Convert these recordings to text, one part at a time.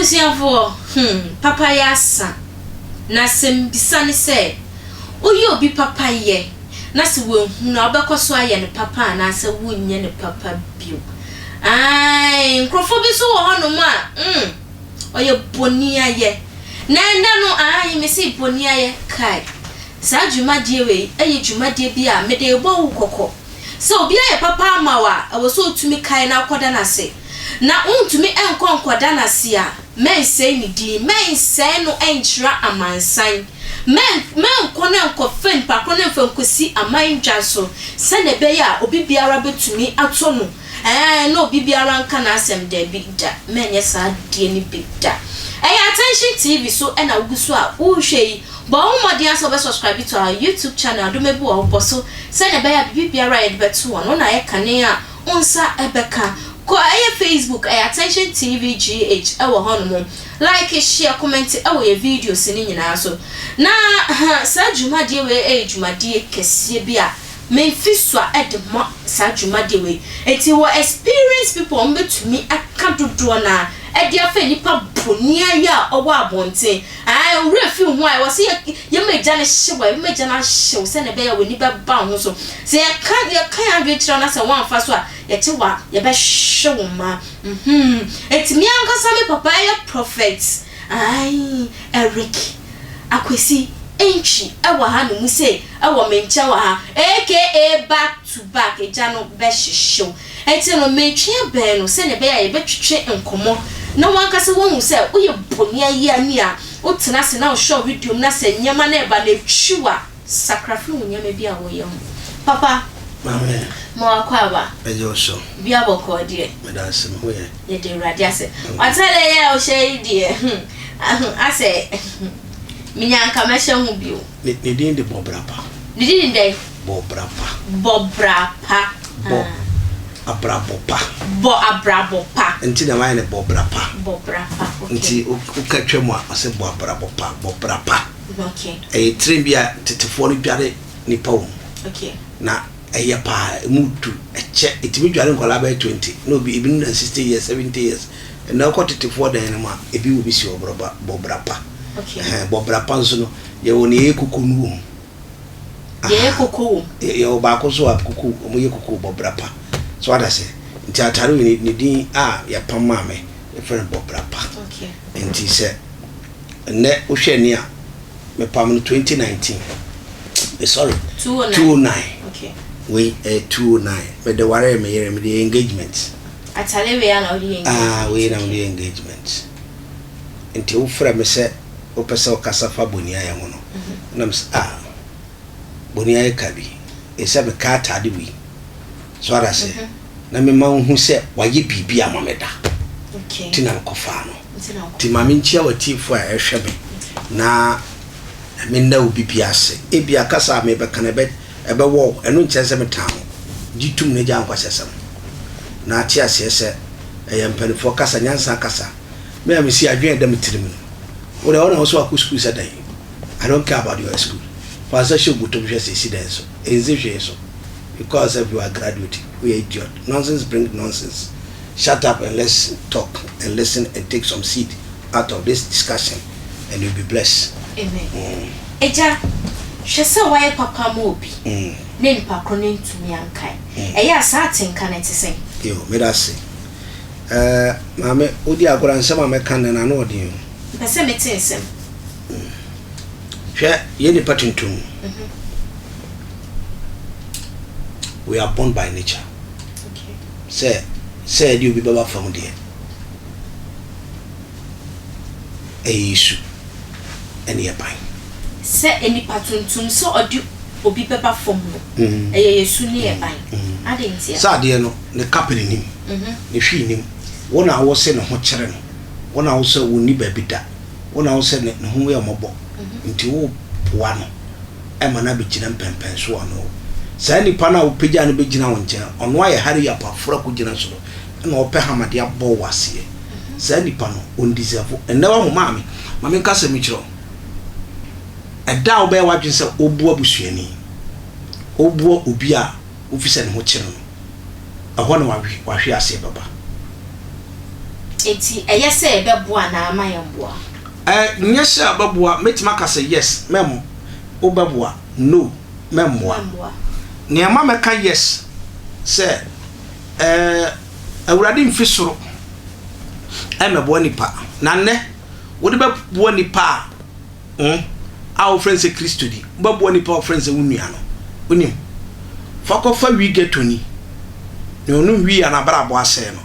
Abusianfo papa yasa na sembisane se oyi obi papa ye na se wo hu na obekoso aye ne papa na se wonye ne papa bio ai nkrofo bi so wo hono ma oye boni aye na no ai me se boni aye kai sa dwumadie we eye dwumadie bi a me de ebo wo kokko se obi aye papa amawa e wo so otumi kai na akoda na se na untumi enkonkoda na se a men say ni di men say no enchira amansan men kona enkofen pa kona enkosi amandwa so se ne be ya obi biara betumi ato no no obi biara nka na asem da bi da men yesa die ni bi da attention TV so na uguso a wo hwei bo umodi aso be subscribe to our YouTube channel do mebu o boso se ne be ya bi biara e beto no na ye kane a unsa ebeka ko Facebook attention Tvgh ewo hono like share comment ewo ye videos ni nyina so na sa dwumadie we dwumadie kese bia memfiswa edmo sa dwumadie we enti wo experience people mbetumi aka dodo na edia fa nipa bonia ya owo abonten owura fi hu a wo se ye meja ne hyewa ye meja na hyew se ne be ya woni be ba ho so se ye kan adwe kira na se wan fa so a ye tewa ye be hyew ma etimi ankasa me papa ye prophet Eric Akwesi Antwi ewa ha no mu se ewa mencha wa ha aka back to back eja no be hyew eti no metwe be no se ne be ya ye be twetwe enkomo na wankase won se oye bonia yi ani a otena se na o show video na se nyama na eba na twiwa sakrafi nyama bi a wo ye papa amen mo akwa ba ejo so bi aboko de me da se mo ye de radio ase watale ye o shey de ase minyanka ma hye hu bio ni din de bobrapa ni din de bobrapa bo abrabopa nti na mai ne bobrapa okay nti ukatwa mu a se bobrapa okay trembia tetefo no dware ni pawo okay na pa mutu eche itimi dware nkola ba 20 no bi ibinu na 60 years 70 years na ko tetefo dan ma ebi wo bi si bobrapa okay bobrapa nso no ye woni ekukunu ye kokko ye ba ko so akuku omo ye kokko bobrapa so ada se nti atare ni din ya pamma me e friend bobrapa okay nti se ne wo hwe ni a me pam no 2019 sorry 209 okay we 209 me the ware me yere me the engagement atare we na odi engagement we na the engagement nti wo fra me se wo pese o kasa fa bonia ya hono na me bonia e kabi e se me ka atade wi so ada se na me ma hu se waye bibia mameda okay tina ko fa no ti ma me nchia watifo a ehwe me na me na obi biase e bia kasa me be kana be ebe wo eno nche se me tan gitum ne ja nkwasesem na ati ase se empanifo kasa nyansa kasa me am si adwen dem tirim no wo na wo so akusku se dan I don't care about your school for such a good to see so is so because if you are graduate we are idiot nonsense bring nonsense shut up and let's talk and listen and take some seed out of this discussion and you'll be blessed amen eja hwese waye papa mo obi ne npa kronen tumi ankai eya asaten kan etisen yo me da se mama odi agora nsema me kan na na odi pese metensem hwe ye ni patuntum we are born by nature okay say you be baba from there Yesu eni e ban se eni patuntum so odi obi baba from no Yesu ni e ban adentia sa de no ne kapeni nim ne hwi nim wona wo se ne ho kire no wona wo se woni ba bi da wona wo se ne ho ye mobo nti wo poa no e ma na be gina mpempen so ono sa nipa na wo pagya no be gina won nkyɛn ono aye hari ya pafura ko gina so na wo pe hamade abɔ wase sa nipa no on deserve enne wa ho maame nkasa mi kyerɛ ɛda wo be wa dwen sɛ obu abusuani obu obi a ofisa ne ho kyerɛ no ɛhɔ na wa hwe ase baba eti eyese ebeboa na amayemboa nyese abeboa metima ka say yes mem obeboa no memboa ne ama meka yes say awurade mfisoro emeboa nipa na ne wode beboa nipa our friends Christo di beboa nipa our friends unua no unim fakofa wi getoni ne onu wi anabara bo ase no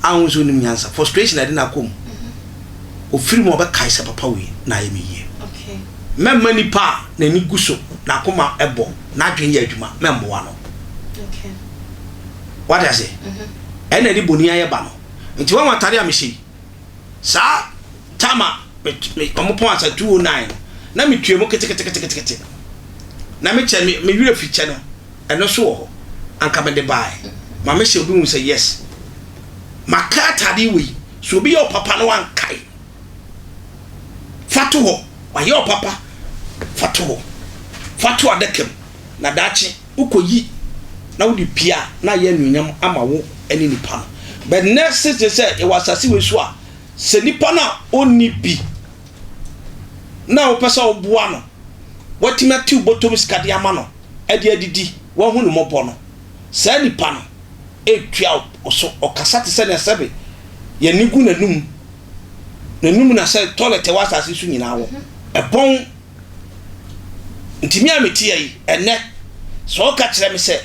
ahunzo nim nyansa frustration ade na kom ofiri mo be kai se papa wi na yemi ye okay memma nipa na ni guso na koma ebo na adwen ye adwuma memboa no okay what I say ena di boni aye ba no nti wa watare amhye sa tama me omopon asa 209 na metue mo kete na me che me wire fiche no eno so ho anka me de bai ma me hye obi hu say yes makata di we so bi your papa no wan kai fatu ho wa your papa fatu adekem na dachi ukoyi na wudi pia na ye nunyam ama wo eni nipa no but next say e wasase we so a se nipa na oni bi na wo pesa oboa no watima ti botom skade ama no ade adidi wo hu no mobo no se nipa no etwa oso okasa te se na sebe ye nigu nanum na se toilet wasase su nyina wo ebon ntimi ameti yi ene so ka kire me se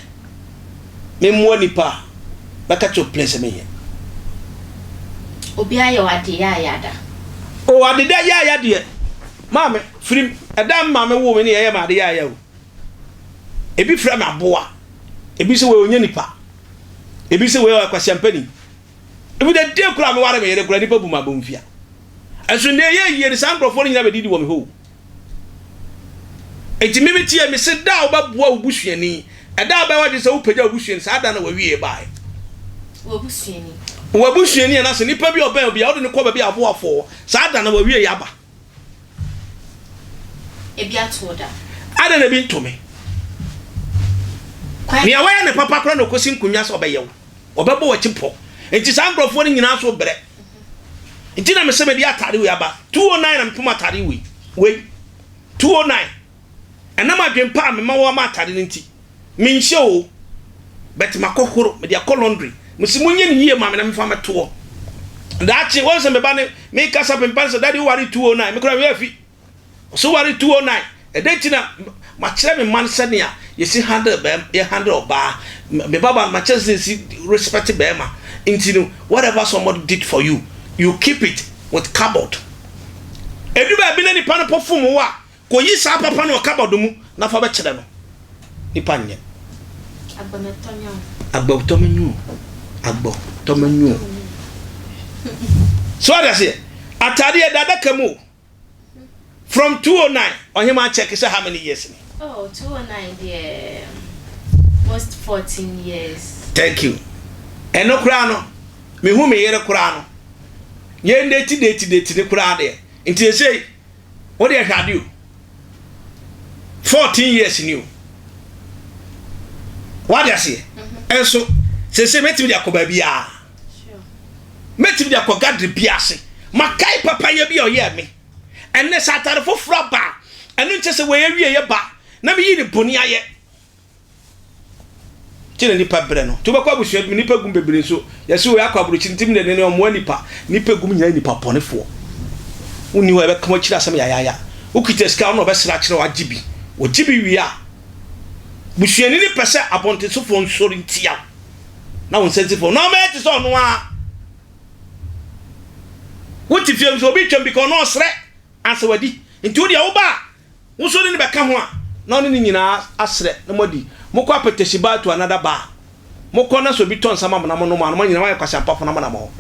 memmo nipa baka to place me ye obi ayo ade ya yada o ade da ya de mame frim edam mame wo me ne ye ma ade ya o ebi fra me aboa ebi se we onye nipa ebi se we akwasi ampani ebi de de kura me ware me yere kura nipa bu ma bomfia aso ne ye ye san crofo nyina be didi wo me ho enti me tie me se da obaboa obusuani eda ba waje se wo pagya obusuani sa da na wa wie bae obusuani na se nipa bi oba obi a wo de ne ko ba bi aboafo sa da na wa wie yaba ebi atoda ada na bi ntome ni awaya ne papa kora no kosi nkunya so obeyewo obebo wa chipo enti san crofo ni nyina so bere enti na me se me di atare we aba 209 na mpoma atare we 209 enama dwempa me ma wo ma atare nti me nhye o bet makokoro me dia laundry musimunye ni yie ma me na me fa meto daachi won se me ba ne me kasa pempanse daddy wari 209 me kora we afi so wari 209 edentina ma kire me man sane a yesi handle be ye handle oba me baba ma chance si respect be ma intino whatever somebody did for you you keep it with cupboard edu ba bi na ni pan perfume wa ko yi sa papa no cupboard mu na fa be kire no ni panye agbo tomanyu so what I say atade dada kamu from 209 on him I check say how many years ni 209 there almost 14 years thank you eno kura no me hu me yere kura no ye date ne kura de nti say what dey hwade you 14 years new what I say enso se metim dia ko ba bia sure metim dia ko gadre bia se makai papa ye bia oye me enne satare foforo ba enu nche se we wie ye ba na me yi ni boni aye kire ni pa bre no to be kwa busu ni pa gum bebre so ye se we akwa buru chintim ne ne omo nipa ni pa gum nya ni pa ponefo uni wo e be kama kire asem ya ukite ska no be sra kire wa jibi wo jibi wi a busuani ni pese abonte so fo nsori ntia na won sensitive no me ti so no a wuti fiem so bi twem because no sre ansewadi nti odi a wo ba wo so ni be ka ho a na oni ni nyina asre na modi mokọ apetesi ba to another ba mokọ na so bi ton sama na mo no ma no nyina wa kwasa papa na mo na mo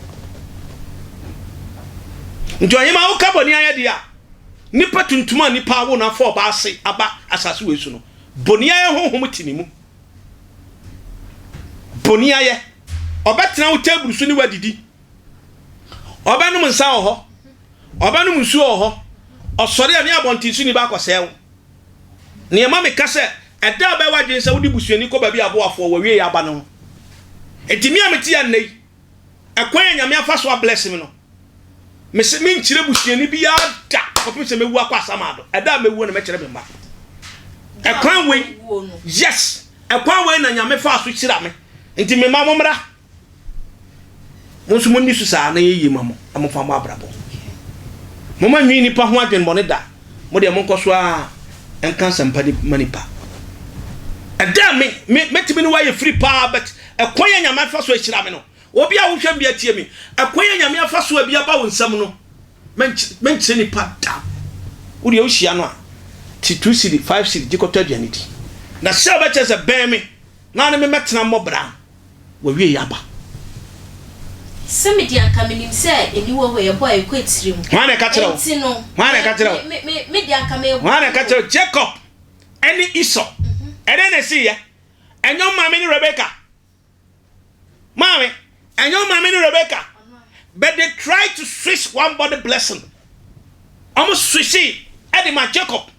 nti oyima wo ka boni aya dia nipa tuntuma nipa wo na fo ba ase aba asase we su no boni aya honhom tinimu boni aya obetena wo table so ni wadidi obanum nsa ho obanum nsu ho osori ani abonti su ni ba kwasa ne ma me kase eda ba wadwen se wodi busuani ko ba bi aboafo wa wie ya ba no etimi ameti ya nei ekwan nyame afa so bless me no me se me nkyire busuani bi ya da kopim se mewu akwa samado eda mewu na me kyere me mba ekwan we yes ekwan we na nyame fa so kyira me nti me ma momra monso monni su sa na yeyi mamo amofa mo abrabo mama nwi ni pa ho adwen bone da mo de monkoso a enkan sampani manipa eda me timi ni wa ye free pa but ekwan nyame fa so kyira me no obi a wo hwem bia tie mi ekwan nyame afa so bia ba wo nsam no menkyire ni pa da wo de wo hia no a ti 2 cedi 5 cedi gikoto aduaniti na se ba chese ben me na ne me metena mobra wo wie yaba semi dia kamenim se eni wo ho ye boy ko etirim wane ka kire wane ka kire me dia kame wane ka kire Jacob eni Esau ene ne si ya enyo mama ni Rebecca mama enyo mama ni Rebecca but they try to switch one body blessing almost switch it edi ma Jacob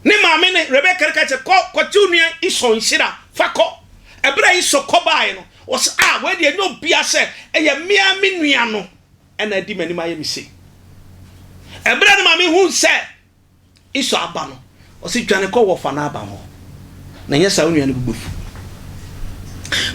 ni mama ni Rebecca ka che ko tunua Esau nshira fako ebra Esau ko bae no was we dey no bia say eye mia menua no ena di mani ma ye mi se ebra ni mama hu say Esau aba no o si twane ko wo fa na aba ho na nyesa onua no bubufu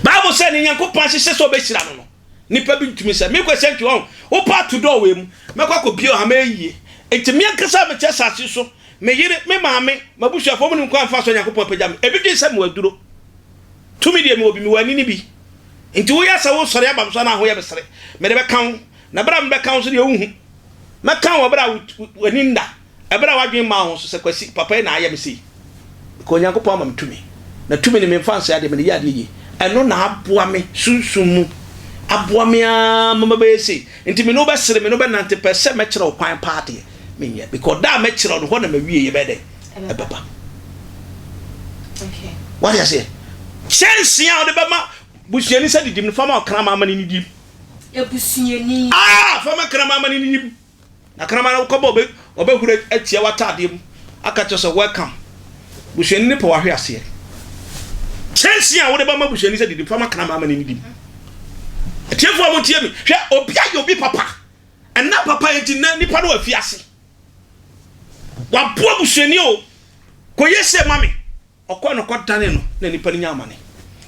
Bible say ni Nyankopon hye so be hira no nipa bi ntumi say me kwese ntwe ho wo part to door we mu me kwa ko bio ha mayie enti me nkasa me chesa so me yire me maame mabusu afo mu ni nkwa fa so Nyankopon pagya me ebi dwe say me waduro tumi de me obi me wani ni bi enti wo ya sa wo sore abam so na ho ya besere me de be kan na bra me be kan so de wo hu me kan wo bra wani nda e bra wadwen ma ho so se kwasi papa na aya me sei ko Nyankopon ma me tumi na tumi ni me fanse ade me ya de yi eno na aboa me sunsumu aboa me mama be sei enti me no be sere me no be nante pese me kire okwan party me ye because da me kire no ho na me wie ye be de e baba okay what you say chance ya de be ma busuani sa didim fama krama amani ni dim e busuani fama krama amani ni dim na krama na ko bo obe hura atia watade mu aka cho so welcome busuani ne pa wa hwe ase chance ya wo de be ma busuani sa didim fama krama amani ni dim etiefo mo tie mi hwe obi ayo obi papa enna papa enti na nipa no afi ase wa bo busuani o ko yese mami okọ no kọtane no na nipa ni nyamane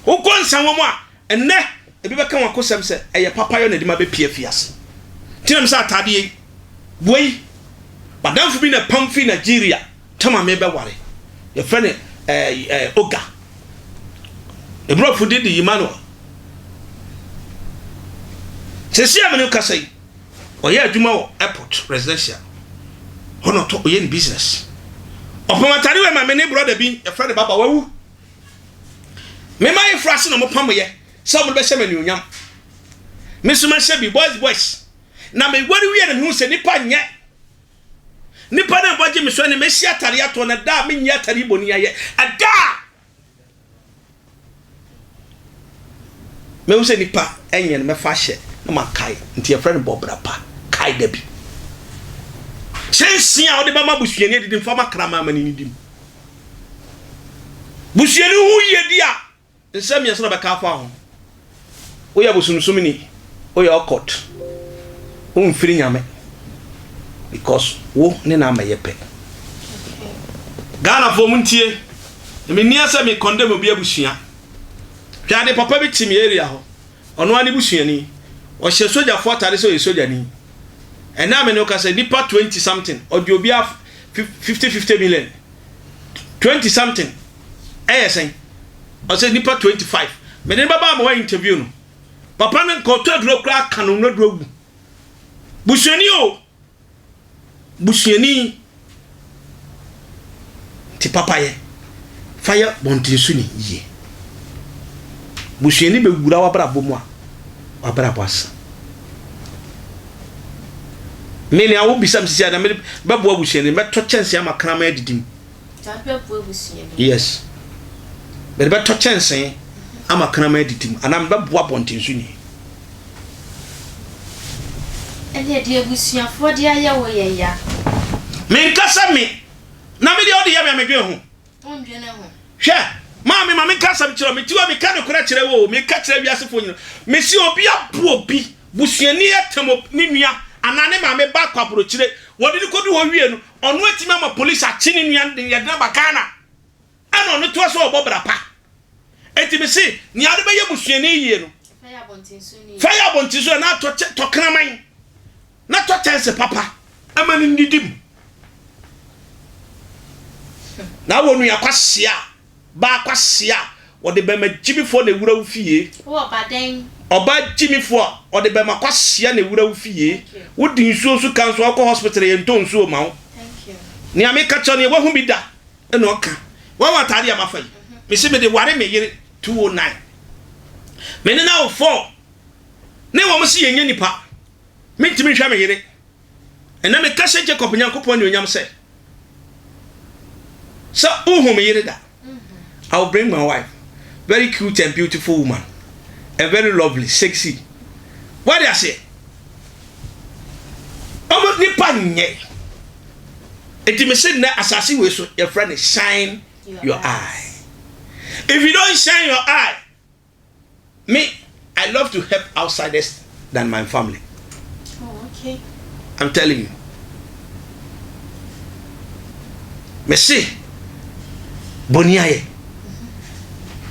wo ko nsanwo mu a enne ebi beka wa kosem se eye papa yo na di ma be pie fiase tinam sa atade yi boy badamfo bi na pamfi Nigeria tama me be ware ye frene oga ebrofo didi Emmanuel sesi amene kasai oye adwuma wo airport residential hono to oye ni business opomatari we ma me ne brother bi ye frene baba wawu me my frase no mo pam ye so mo be hye mani onyam me so ma hye bi boys na me wori wi na hu se nipa nye nipa na boje me so ne me hye atare ato na da me nya atare boni aye ada me hu se nipa enye me fa hye na makai nti ye friend bobra pa kai da bi sensi a ode ba ma busuani didi mfa makrama mani ni dim busuani hu ye dia nsem yesoro be ka fa ho wo ya bosunusum ni wo ya okot wo mfiri nyame because wo ne na mayepe Ghana fo muntie me ni asa me condemn obi abusua hwade papa bi timi area ho ono ani busuani o hye soja fo atare so ye soja ni ena me no ka say nipa 20 something odi obi 50 million 20 something sen o say nipa 25 me ne baba ma interview no papa ne ko to aduro kra kanu no aduro busuani o busuani ti papa ye fire bontinsu ni ye busuani be gura wa bra bomu a wa bra boasa me ne awo bisam sisi ada me babo abusuani me to chance ama krama edidim ta babo abusuani yes be to chance ama krama edidim anam babo bontinsu ni ele de abusuani fo de aya wo ye ya me nkasa me na me de odi ya me dwe ho ondwe ne ho hwe Mami kasa mchiro metiwa mikano kura kire wo me ka kire wiase fo nyino me si obi abu obi busuani etemo ni nua anane mame ba kwa bro kire wodi ni kodu wo wie no ono atimi ama police achi ni nua ye na bakana ana ono to so obobra pa etimi si ni ade be ye busuani yie no fire bontinsu na to kraman na to tense papa amani ndidim na wonu yakwahia ba kwasia wode be ma jimifo na wura wufie wo baden oba jimifo wode be ma kwasia na wura wufie wodi nsuo su kan so akọ hospital ye nto nsuo ma wo thank you ni ameka cho ne wahu bi da ena oka wa watade amafa yi me se me de ware me yere 209 me ne na wo 4 ne wo mo se yenye nipa me ntimi hwa me yere ena me ka se Jacob nyankopon ne onyam se so me yere da I'll bring my wife, very cute and beautiful woman, and very lovely, sexy. What do I say? Almost nipa nye. Eti me say na asasi we so your friend is shine your eye. If you don't shine your eye, me, I love to help outsiders than my family. Oh, okay. I'm telling you. Me say, boniaye.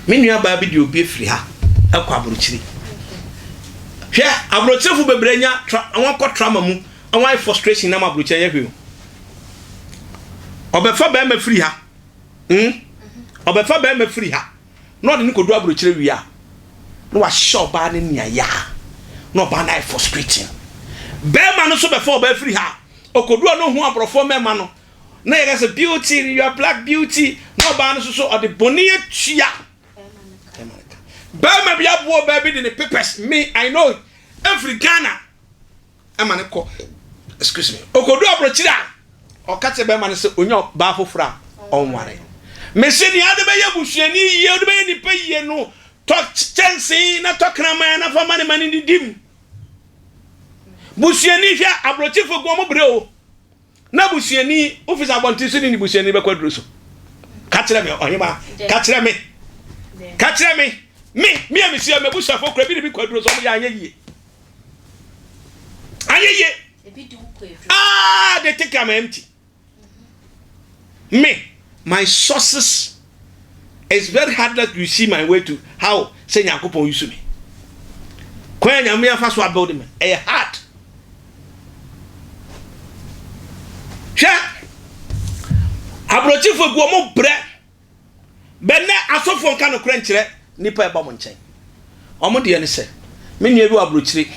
Me nua ba bi de obi afiri ha akwa abrochiri hwe abrochiri fu bebrenya awon ko trauma mu awon frustration na abrochiri ya hwe obefa ba ma free ha obefa ba ma free ha no de ni kodu abrochiri wi a no wa show ba ne nia ya no ba na frustrating be ma no so befa ba free ha okodu no hu abrofo me ma no na you say beauty you are black beauty no ba no so o de boni atua Bama be abo baby in the papers. Me, I know every Ghana. Amaneko. Excuse me. Okodu abrochira. O kate be man say onyo ba fofra onware. Me se ni ade be ye busuani ye ode be ni paye no. Talk chensi na talk na man na fa mani ni dim. Busuani hwa abrochifo go mo bre o. Na busuani office abontiso ni busuani be kwaduro so. Ka kire me ohima. Ka kire me. Ka kire me. Me am see me busa for kra bi kwaduro so mo ya anyeye they take am empty me my sources is very hard that you see my way to how say Yakopon use me kwa nyame afa so build me e hard sha abrochifo gu mo bre benne asofo nka no kra nkire nipa eba mo nchen omo de ne se me nua bi abrochiri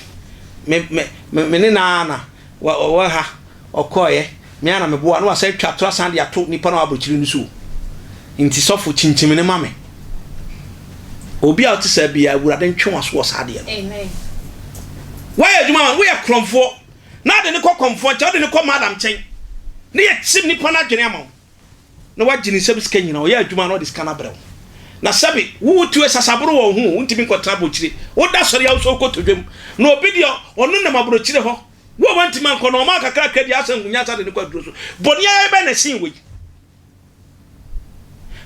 me ne na wa ha okoye me ana me boa no asa twa to san de ato nipa na abrochiri nso nti sofo chinchim ne mame obi a oti sa bia awurade ntwe so sa de amen why aduma we are kromfo na de ne komfo cha de ne madam chen ne ye tim nipa na dwene ama na wagini sebisika nyina o ye aduma no de skana brew na sabi wo tu esasabro wo hu ntimi nkotra bochire wo da sori ya so kotodwem na obi de onu na mabrochire ho wo wanti man ko no ma kakra kadi asangunya sa de ne kwaduro so bonia e be na sin we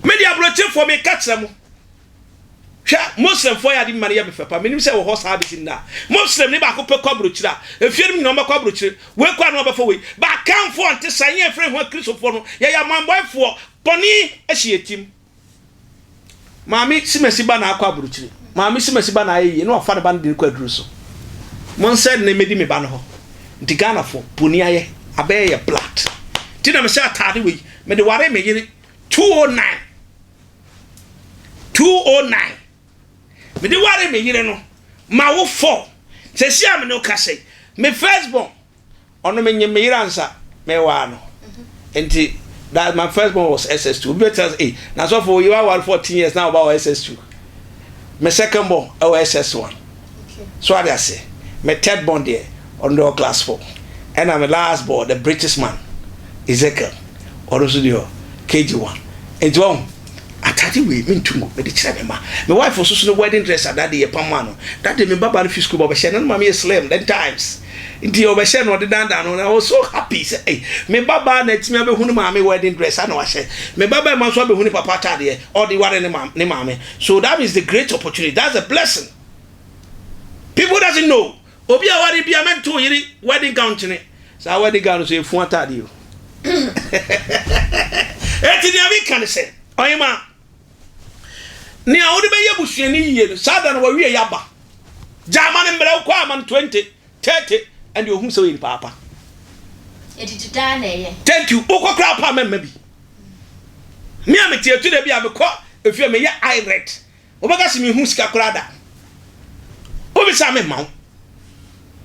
media brochire for me katra mo hwa muslim for ya di maria be fepa menim se wo ho sa be sin da muslim ne ba ko pe kwabrochire a efierim ni no ba kwabrochire we kwa no ba fo we ba kan fo ante sanye efre ho kristofo no ya manboy fo boni ehietim Mami simesi ba na akwa abrochire mami simesi ba na aye no ofa de ba de kwaduru so mon said ne medi me ba no ho nti Ghana fo boni aye abaye ya blood ti na me sha atade we me de ware me yire 209 me de ware me yire no ma wo 4 se si am no ka sei me firstborn ono me nyem me yire ansa me wa no nti that my firstborn was SS2. Better say, now so for you are 14 years now about SS2. My second born SS1. Okay. So what I say, my third born there under class 4, and I'm the last born, the British man, Ezekiel, or also the KG1. And one at atade we mentungo me de kire me ma me wife so no wedding dress that day pamma no that day me baba no fi school baba she no ma me slim then times nti obehye no de danda no I was so happy say hey me baba na timi abehunu ma me wedding dress ana wa she me baba ma so abehunu papa atade or the ware ne ma me so that is the great opportunity, that's a blessing. People doesn't know obi a ware bia me to yiri wedding gown tene sa wedding gown so efu atade yo eti dia we kan say oyema ni a wode be yebusuani yiye no sada na wa wie yaba jama ne mbre kwa man 20 30 and you whom so in papa thank you okokra pa memma bi me am tie to da bi am ko efie me ye irate obaka se me hu sika krada obi sa me maw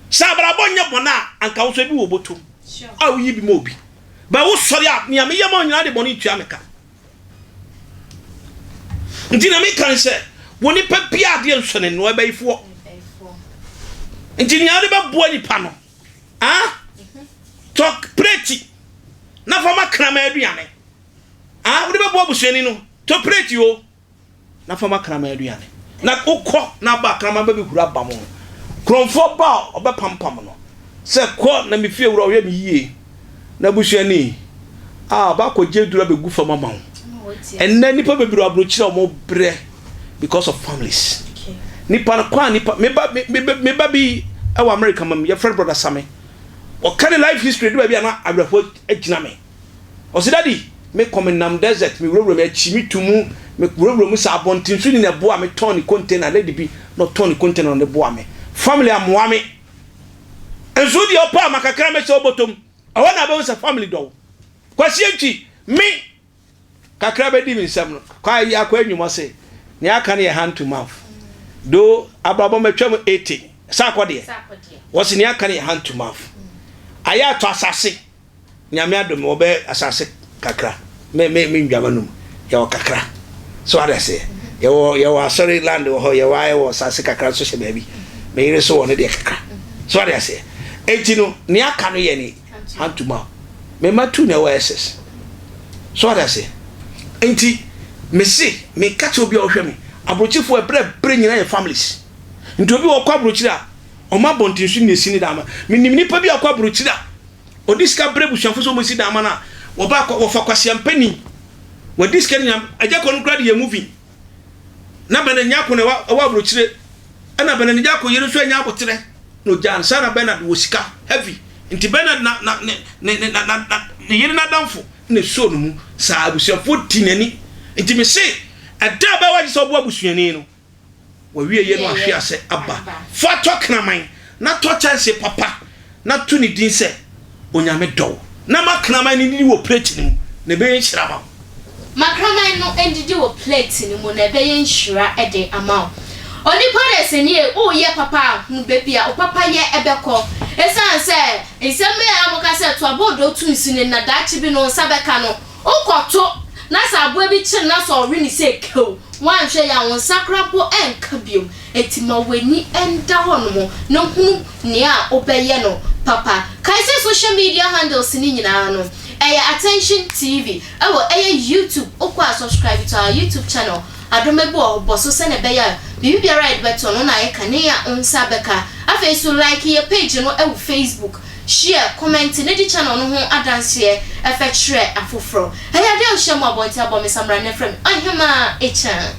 sabra bonye bona anka wo so bi wo boto a wo yi bi mo bi ba wo sori a me am ye ma nyina de boni tua meka ndina me kan se woni pa bia de nsone no ba ifo engineer de ba bo ni pa no talk pretty na fama krama aduane wo de ba bo abusuani no to pretty o na fama krama aduane na ukọ na ba krama ba bi hura ba mo kromfo ba obepampam no se ko na me fie wura oye mi yie na abusuani ba ko jedura be gu fama ma and then nipa be biro abrochira mo bre because of families. Nipa kwa nipa me ba bi our America mam your friend brother Sammy o carry life history do bia na abrafo agina me o se daddy me come nam desert me wuro me achimi tumu me wuro mu sa abontin so ni na boa me ton container lady bi no ton container on the boa me family amoa me enso di opa makakra me se obotom o na be say family do kwasi anti me kakra be di mi nsam no kwa ya kwa anwuma se ne aka ne hand to mouth do ababo metwam 80 sakode was ne aka ne hand to mouth aya to asase nyame adom wo be asase kakra me ndwama num ya kakra so ada se ye wo asori land wo ye wo asase kakra so she baabi me yire so won de kakra so ada se enti no ne aka no ye ni hand to mouth me matu na wo ss so ada se enti me se me catch obi o hwe me abrochifo ebre nyina ye families nti obi wo kwa abrochira o ma bontinsu ne sini dama minim nipa bi akwa abrochira odiska bre busuafo so mo si dama na wo ba wo fa kwase ampani wo diska nyam aja ko no krade ye movie na bana nya ko ne wa abrochire ana bana nya ko yere so anya abotere no jan sana bernard wo sika heavy nti bernard na yere na damfo ne so no mu sa abusuafo tinani nti me se ada ba waji so bo abusuani no wa wie ye no ahwe ase aba fa to kraman na to chance papa na to ni din se onyame do na makraman ni wo plate ni ne be nhira ma makraman no endidi wo plate ni mu na be nhira e de ama oni pare se ni o ye papa hu baby a o papa ye ebeko esan se nseme ya mo ka se to abodo tu nsini na dachi bi no sabeka no ukoto na sabo bi chi na so ri ni se kew wan hwe ya won sakrapo enka biom etima weni enda hono no hunu ne a obeye no papa kai se social media handles ni nyina no attention tv YouTube okwa subscribe to our YouTube channel adomebo boso se ne beya bibi right button no na ne ya onsa beka afa so like your page no Facebook share comment ne di channel no ho adanse effect share afoforo de o share mo abonti abome samra ne frem ahema echa